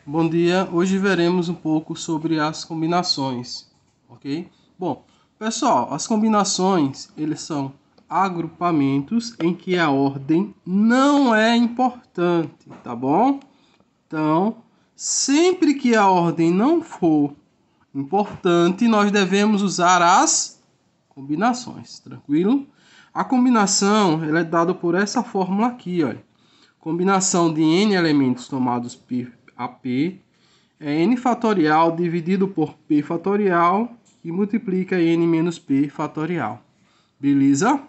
Bom dia, hoje veremos um pouco sobre as combinações, ok? Bom, pessoal, as combinações, eles são agrupamentos em que a ordem não é importante, tá bom? Então, sempre que a ordem não for importante, nós devemos usar as combinações, tranquilo? A combinação, ela é dada por essa fórmula aqui, olha. Combinação de n elementos tomados a p é n fatorial dividido por p fatorial e multiplica n menos p fatorial. Beleza?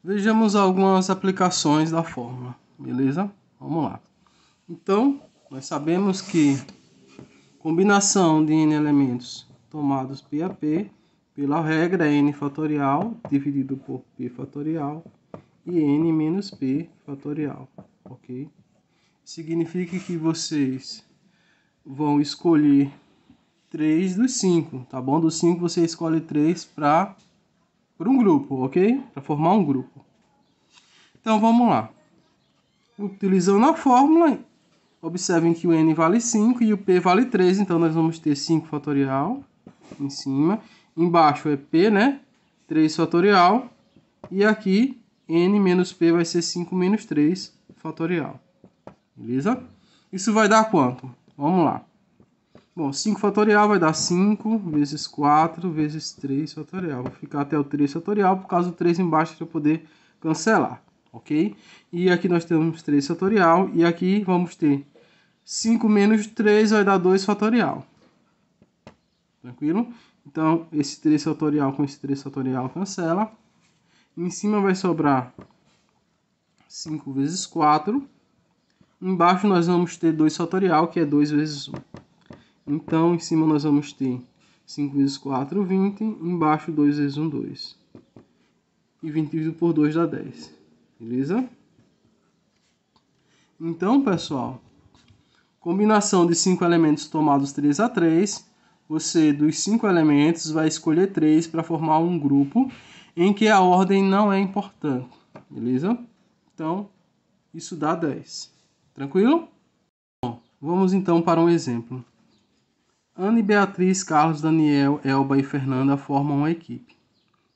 Vejamos algumas aplicações da fórmula. Beleza? Vamos lá. Então, nós sabemos que combinação de n elementos tomados p a p, pela regra é n fatorial dividido por p fatorial e n menos p fatorial, ok? Significa que vocês vão escolher 3 dos 5, tá bom? Dos 5 você escolhe 3 para um grupo, ok? Para formar um grupo. Então vamos lá. Utilizando a fórmula, observem que o n vale 5 e o p vale 3, então nós vamos ter 5 fatorial em cima. Embaixo é p, né? 3 fatorial. E aqui n menos p vai ser 5 menos 3 fatorial. Beleza? Isso vai dar quanto? Vamos lá. Bom, 5 fatorial vai dar 5 vezes 4 vezes 3 fatorial. Vou ficar até o 3 fatorial, por causa do 3 embaixo para eu poder cancelar, ok? E aqui nós temos 3 fatorial, e aqui vamos ter 5 menos 3 vai dar 2 fatorial. Tranquilo? Então, esse 3 fatorial com esse 3 fatorial cancela. Em cima vai sobrar 5 vezes 4. Embaixo nós vamos ter 2 fatorial, que é 2 vezes 1. Então, em cima nós vamos ter 5 vezes 4, 20. Embaixo, 2 vezes 1, 2. E 20 dividido por 2 dá 10. Beleza? Então, pessoal, combinação de 5 elementos tomados 3 a 3. Você, dos 5 elementos, vai escolher 3 para formar um grupo em que a ordem não é importante. Beleza? Então, isso dá 10. Tranquilo? Bom, vamos então para um exemplo. Ana e Beatriz, Carlos, Daniel, Elba e Fernanda formam uma equipe.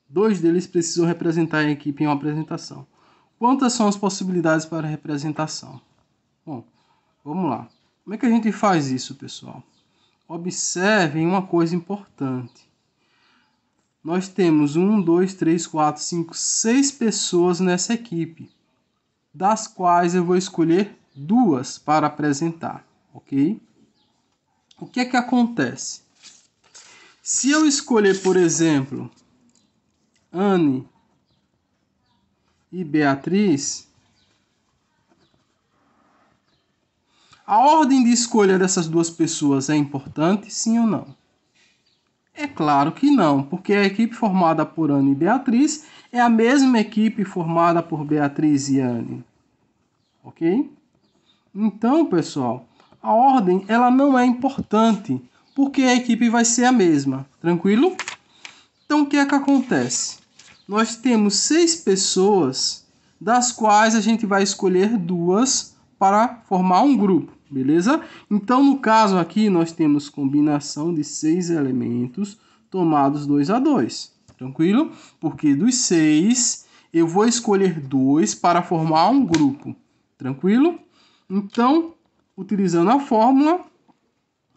2 deles precisam representar a equipe em uma apresentação. Quantas são as possibilidades para a representação? Bom, vamos lá. Como é que a gente faz isso, pessoal? Observem uma coisa importante. Nós temos 1, 2, 3, 4, 5, 6 pessoas nessa equipe, das quais eu vou escolher 2 para apresentar, ok? O que é que acontece? Se eu escolher, por exemplo, Anne e Beatriz, a ordem de escolha dessas 2 pessoas é importante, sim ou não? É claro que não, porque a equipe formada por Anne e Beatriz é a mesma equipe formada por Beatriz e Anne. Ok? Então, pessoal, a ordem ela não é importante, porque a equipe vai ser a mesma. Tranquilo? Então, o que é que acontece? Nós temos 6 pessoas, das quais a gente vai escolher 2 para formar um grupo, beleza? Então, no caso aqui, nós temos combinação de 6 elementos tomados 2 a 2. Tranquilo? Porque dos 6, eu vou escolher 2 para formar um grupo. Tranquilo? Então, utilizando a fórmula,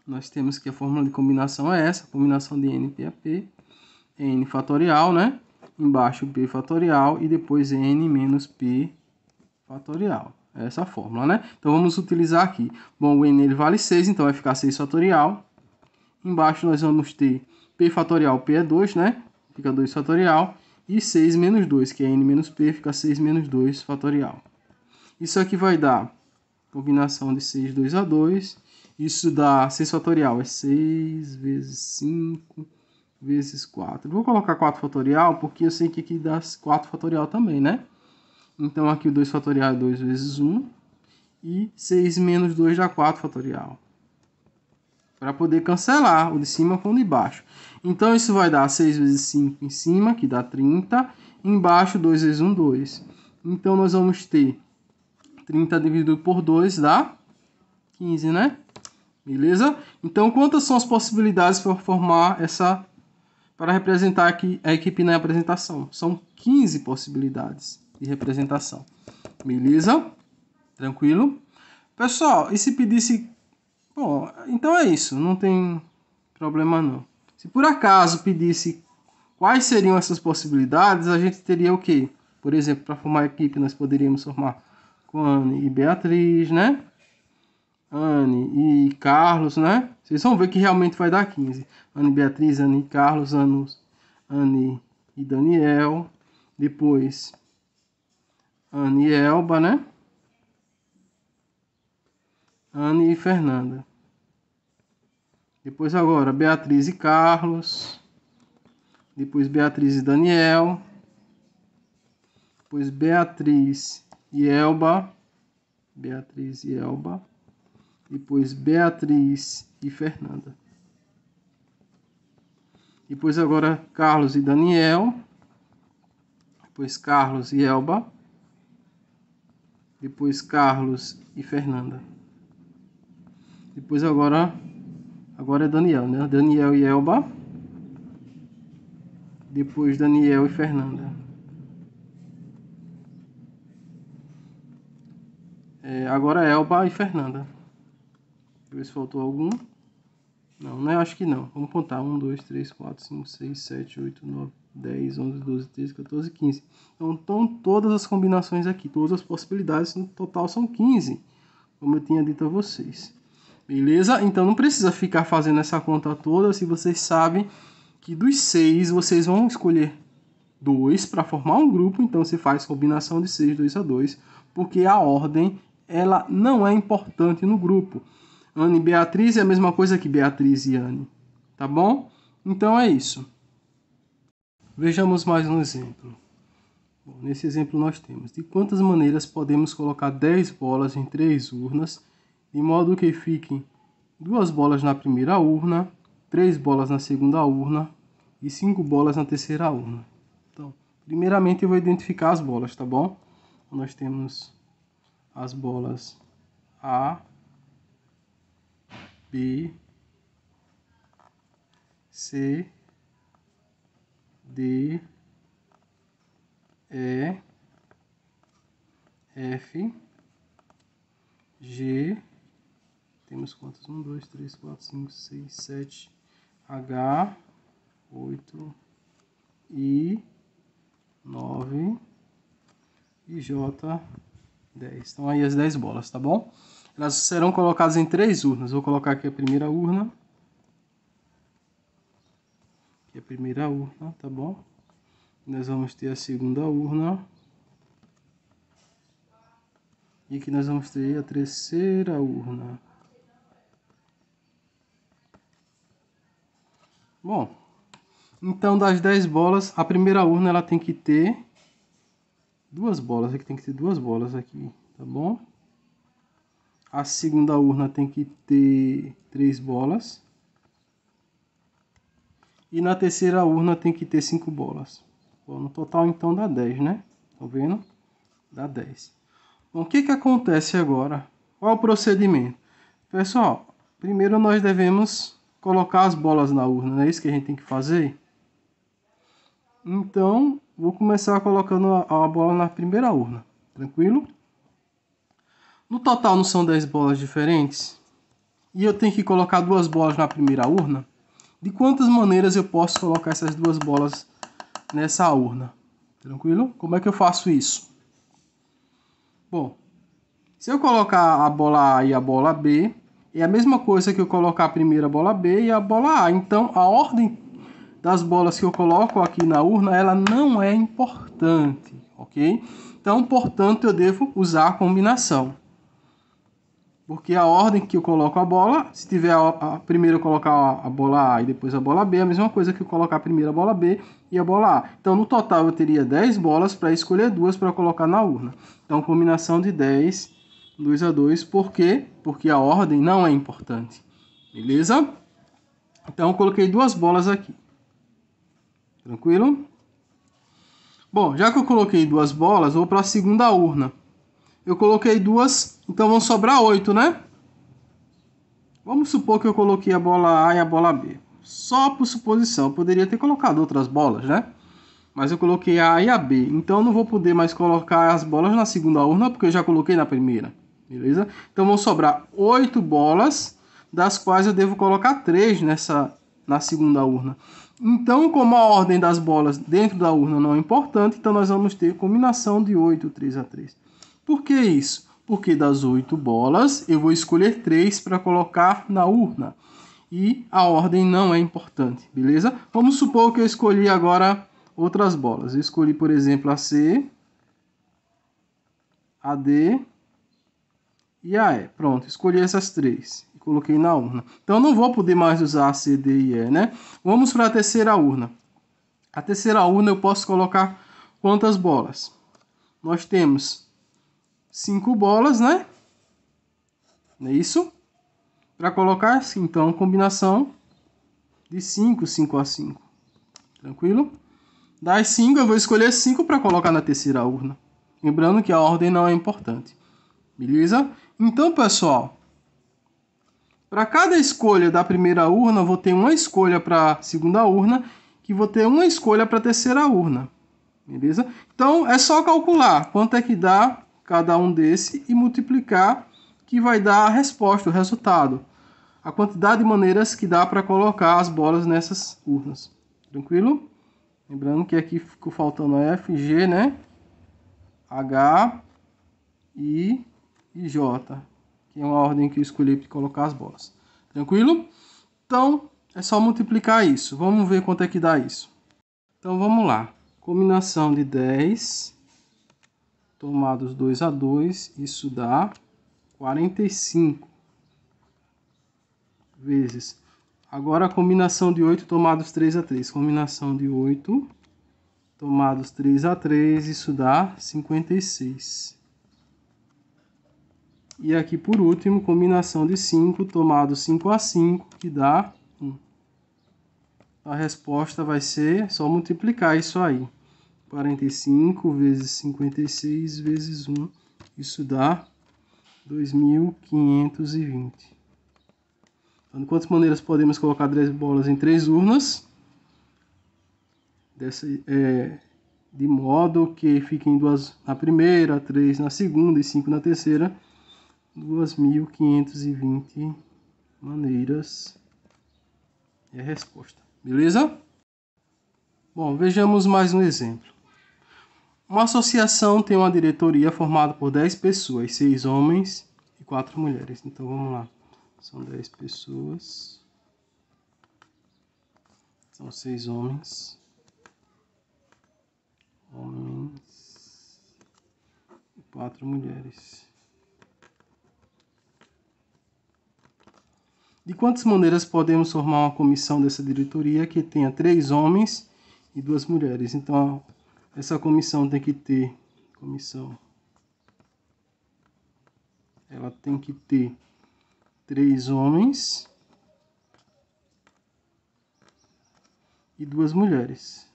nós temos que a fórmula de combinação é essa, combinação de n p a p, n fatorial, né? Embaixo p fatorial e depois n menos p fatorial. Essa fórmula, né? Então, vamos utilizar aqui. Bom, o n ele vale 6, então vai ficar 6 fatorial. Embaixo nós vamos ter p fatorial, p é 2, né? Fica 2 fatorial. E 6 menos 2, que é n menos p, fica 6 menos 2 fatorial. Isso aqui vai dar combinação de 6, 2 a 2. Isso dá 6 fatorial, é 6 vezes 5 vezes 4. Vou colocar 4 fatorial, porque eu sei que aqui dá 4 fatorial também, né? Então, aqui o 2 fatorial é 2 vezes 1. E 6 menos 2 dá 4 fatorial. Para poder cancelar o de cima com o de baixo. Então, isso vai dar 6 vezes 5 em cima, que dá 30. Embaixo, 2 vezes 1, 2. Então, nós vamos ter 30 dividido por 2 dá 15, né? Beleza? Então, quantas são as possibilidades para formar essa... para representar aqui a equipe na apresentação? São 15 possibilidades de representação. Beleza? Tranquilo? Pessoal, e se pedisse... Bom, então é isso. Não tem problema não. Se por acaso pedisse quais seriam essas possibilidades, a gente teria o quê? Por exemplo, para formar a equipe, nós poderíamos formar com Anne e Beatriz, né? Anne e Carlos, né? Vocês vão ver que realmente vai dar 15. Anne e Beatriz, Anne e Carlos, Anne e Daniel. Depois, Anne e Elba, né? Anne e Fernanda. Depois agora, Beatriz e Carlos. Depois, Beatriz e Daniel. Depois, Beatriz e Elba. Beatriz e Elba. Depois, Beatriz e Fernanda. Depois agora, Carlos e Daniel. Depois, Carlos e Elba. Depois, Carlos e Fernanda. Depois agora é Daniel, né? Daniel e Elba. Depois, Daniel e Fernanda. Agora Elba e Fernanda. Deixa eu ver se faltou algum. Não, né? Acho que não. Vamos contar. 1, 2, 3, 4, 5, 6, 7, 8, 9, 10, 11, 12, 13, 14, 15. Então, estão todas as combinações aqui. Todas as possibilidades. No total são 15. Como eu tinha dito a vocês. Beleza? Então, não precisa ficar fazendo essa conta toda. Se vocês sabem que dos 6, vocês vão escolher 2 para formar um grupo. Então, você faz combinação de 6, 2 a 2. Porque a ordem, ela não é importante no grupo. Anne e Beatriz é a mesma coisa que Beatriz e Anne. Tá bom? Então é isso. Vejamos mais um exemplo. Bom, nesse exemplo nós temos: de quantas maneiras podemos colocar 10 bolas em 3 urnas, de modo que fiquem 2 bolas na primeira urna, 3 bolas na segunda urna e 5 bolas na terceira urna. Então, primeiramente eu vou identificar as bolas, tá bom? Nós temos as bolas A, B, C, D, E, F, G, temos quantos? 1, 2, 3, 4, 5, 6, 7, H, 8, I, 9 e J, 10. Então aí as 10 bolas, tá bom? Elas serão colocadas em 3 urnas. Vou colocar aqui a primeira urna. Aqui a primeira urna, tá bom? Nós vamos ter a segunda urna. E aqui nós vamos ter a terceira urna. Bom, então das 10 bolas, a primeira urna ela tem que ter 2 bolas. Aqui tem que ter 2 bolas aqui, tá bom? A segunda urna tem que ter 3 bolas. E na terceira urna tem que ter 5 bolas. Bom, no total então dá 10, né? Estão vendo? Dá 10. Bom, o que que acontece agora? Qual é o procedimento? Pessoal, primeiro nós devemos colocar as bolas na urna, não é isso que a gente tem que fazer? Então, vou começar colocando a bola na primeira urna, tranquilo? No total não são 10 bolas diferentes? E eu tenho que colocar 2 bolas na primeira urna? De quantas maneiras eu posso colocar essas 2 bolas nessa urna? Tranquilo? Como é que eu faço isso? Bom, se eu colocar a bola A e a bola B, é a mesma coisa que eu colocar a primeira bola B e a bola A. Então, a ordem das bolas que eu coloco aqui na urna, ela não é importante, ok? Então, portanto, eu devo usar a combinação. Porque a ordem que eu coloco a bola, se tiver primeiro eu colocar a bola A e depois a bola B, é a mesma coisa que eu colocar a primeira bola B e a bola A. Então, no total, eu teria 10 bolas para escolher 2 para colocar na urna. Então, combinação de 10, 2 a 2. Por quê? Porque a ordem não é importante. Beleza? Então, eu coloquei 2 bolas aqui. Tranquilo? Bom, já que eu coloquei 2 bolas, vou para a segunda urna. Eu coloquei 2, então vão sobrar 8, né? Vamos supor que eu coloquei a bola A e a bola B. Só por suposição, eu poderia ter colocado outras bolas, né? Mas eu coloquei a A e a B. Então eu não vou poder mais colocar as bolas na segunda urna, porque eu já coloquei na primeira. Beleza? Então vão sobrar 8 bolas, das quais eu devo colocar 3 na segunda urna. Então, como a ordem das bolas dentro da urna não é importante, então nós vamos ter combinação de 8, 3 a 3. Por que isso? Porque das 8 bolas, eu vou escolher 3 para colocar na urna. E a ordem não é importante, beleza? Vamos supor que eu escolhi agora outras bolas. Eu escolhi, por exemplo, a C, a D e a E. Pronto, escolhi essas 3 e coloquei na urna. Então, não vou poder mais usar a C, D e E, né? Vamos para a terceira urna. A terceira urna eu posso colocar quantas bolas? Nós temos 5 bolas, né? Não é isso? Para colocar, então, combinação de 5, 5 a 5. Tranquilo? Das 5, eu vou escolher 5 para colocar na terceira urna. Lembrando que a ordem não é importante. Beleza? Então, pessoal, para cada escolha da primeira urna, eu vou ter uma escolha para a segunda urna, que vou ter uma escolha para a terceira urna. Beleza? Então, é só calcular quanto é que dá cada um desse e multiplicar, que vai dar a resposta, o resultado. A quantidade de maneiras que dá para colocar as bolas nessas urnas. Tranquilo? Lembrando que aqui ficou faltando F, G, né? H, I e J, que é uma ordem que eu escolhi para colocar as bolas. Tranquilo? Então, é só multiplicar isso. Vamos ver quanto é que dá isso. Então, vamos lá. Combinação de 10, tomados 2 a 2, isso dá 45 vezes. Agora, a combinação de 8 tomados 3 a 3. Combinação de 8 tomados 3 a 3, isso dá 56. E aqui, por último, combinação de 5 tomados 5 a 5, que dá 1. A resposta vai ser só multiplicar isso aí. 45 vezes 56 vezes 1, isso dá 2.520. Então, de quantas maneiras podemos colocar 10 bolas em 3 urnas? De modo que fiquem 2 na primeira, 3 na segunda e 5 na terceira. 2.520 maneiras é a resposta. Beleza? Bom, vejamos mais um exemplo. Uma associação tem uma diretoria formada por 10 pessoas, 6 homens e 4 mulheres. Então, vamos lá. São 10 pessoas. São 6 homens. E 4 mulheres. De quantas maneiras podemos formar uma comissão dessa diretoria que tenha 3 homens e 2 mulheres? Então, essa comissão tem que ter... Ela tem que ter 3 homens e 2 mulheres.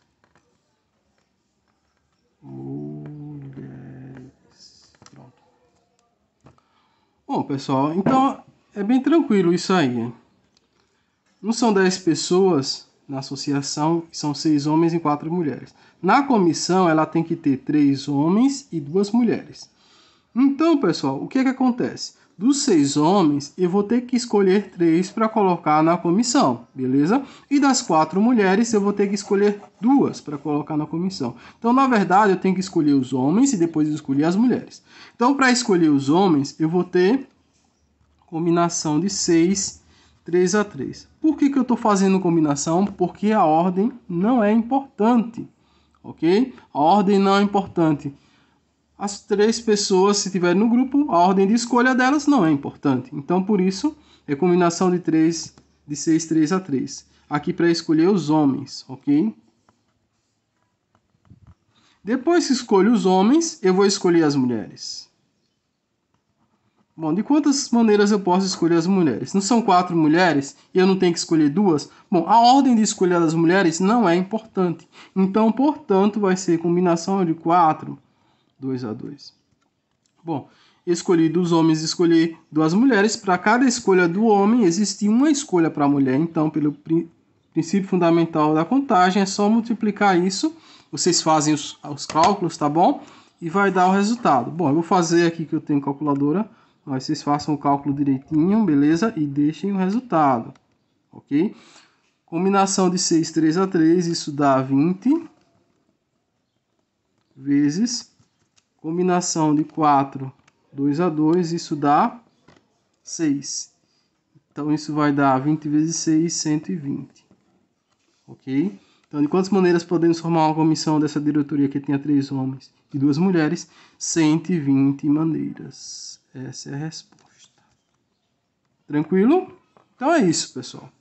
Pronto. Bom, pessoal, então é bem tranquilo isso aí. Não são 10 pessoas na associação, são 6 homens e 4 mulheres. Na comissão, ela tem que ter 3 homens e 2 mulheres. Então, pessoal, o que acontece? Dos 6 homens, eu vou ter que escolher 3 para colocar na comissão, beleza? E das 4 mulheres, eu vou ter que escolher 2 para colocar na comissão. Então, na verdade, eu tenho que escolher os homens e depois escolher as mulheres. Então, para escolher os homens, eu vou ter combinação de 6, 3 a 3. Por que eu estou fazendo combinação? Porque a ordem não é importante, ok? A ordem não é importante. As 3 pessoas, se tiverem no grupo, a ordem de escolha delas não é importante. Então, por isso, é combinação de 6, 3 a 3. Aqui para escolher os homens, ok? Depois que escolho os homens, eu vou escolher as mulheres. Bom, de quantas maneiras eu posso escolher as mulheres? Não são 4 mulheres e eu não tenho que escolher 2? Bom, a ordem de escolha das mulheres não é importante. Então, portanto, vai ser combinação de 4, 2 a 2. Bom, escolhi dos homens, escolhi duas mulheres. Para cada escolha do homem, existe uma escolha para a mulher. Então, pelo princípio fundamental da contagem, é só multiplicar isso. Vocês fazem os cálculos, tá bom? E vai dar o resultado. Bom, eu vou fazer aqui que eu tenho calculadora. Mas vocês façam o cálculo direitinho, beleza? E deixem o resultado, ok? Combinação de 6, 3 a 3, isso dá 20. Vezes combinação de 4, 2 a 2, isso dá 6. Então, isso vai dar 20 vezes 6, 120. Ok? Então, de quantas maneiras podemos formar uma comissão dessa diretoria que tenha 3 homens e 2 mulheres? 120 maneiras. Essa é a resposta. Tranquilo? Então é isso, pessoal.